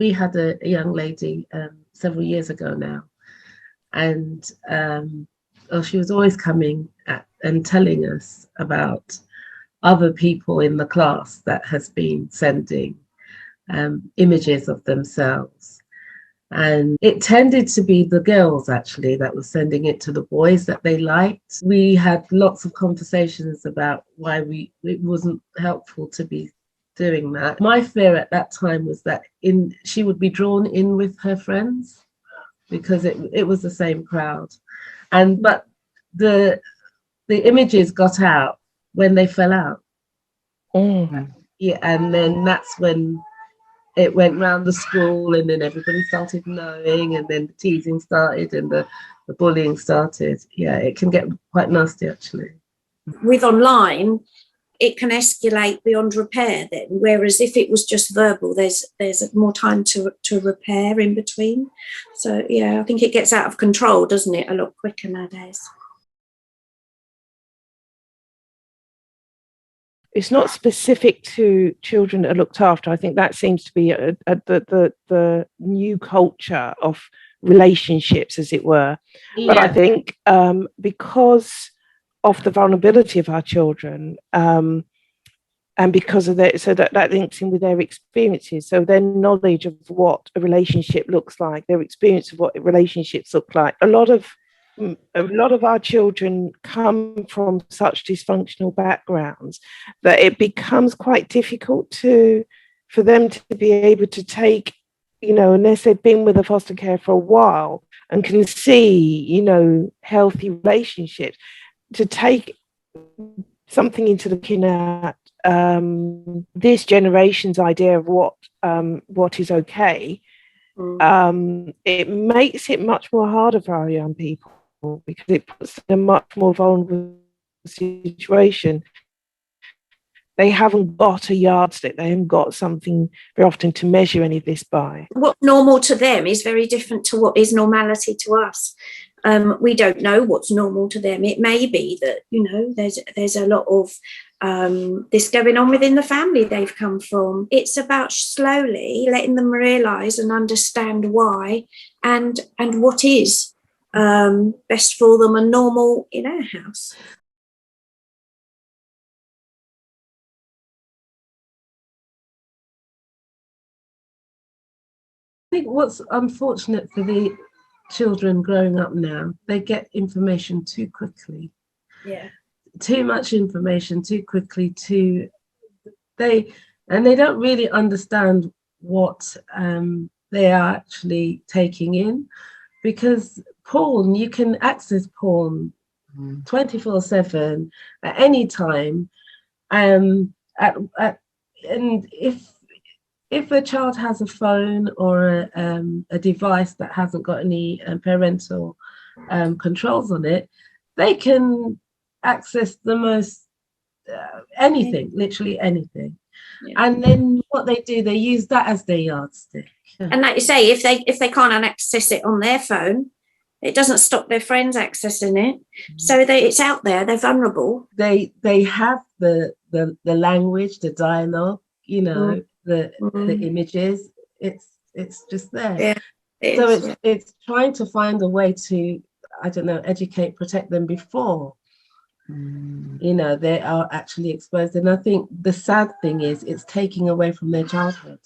we had a young lady several years ago now, and she was always coming and telling us about other people in the class that has been sending images of themselves. And it tended to be the girls actually that were sending it to the boys that they liked. We had lots of conversations about why it wasn't helpful to be doing that. My fear at that time was that she would be drawn in with her friends because it was the same crowd. But the images got out when they fell out. Yeah, and then that's when it went round the school, and then everybody started knowing, and then the teasing started and the bullying started. Yeah, it can get quite nasty actually. With online, it can escalate beyond repair then, whereas if it was just verbal, there's more time to repair in between. So yeah, I think it gets out of control, doesn't it, a lot quicker nowadays. It's not specific to children that are looked after. I think that seems to be the new culture of relationships, as it were. Yeah. But I think because of the vulnerability of our children, and because of that, so that links in with their experiences, so their knowledge of what a relationship looks like, their experience of what relationships look like. A lot of our children come from such dysfunctional backgrounds that it becomes quite difficult for them to be able to take, unless they've been with a foster care for a while and can see, healthy relationships, to take something into looking at this generation's idea of what is okay. It makes it much more harder for our young people, because it puts them in a much more vulnerable situation. They haven't got a yardstick, they haven't got something very often to measure any of this by. What's normal to them is very different to what is normality to us. We don't know what's normal to them. It may be that, there's a lot of this going on within the family they've come from. It's about slowly letting them realise and understand why and what is best for them and normal in our house. I think what's unfortunate for the children growing up now, they get information too quickly. Yeah. Too much information too quickly. They don't really understand what they are actually taking in, because porn, you can access porn 24/7 at any time, and if a child has a phone or a device that hasn't got any parental controls on it, they can access the most anything, literally anything. Yeah. And then what they do, they use that as their yardstick. And like you say, if they can't access it on their phone, it doesn't stop their friends accessing it. So it's out there, they're vulnerable. They have the language, the dialogue, the images. It's just there. Yeah, so it's trying to find a way to, educate, protect them before they are actually exposed. And I think the sad thing is it's taking away from their childhood.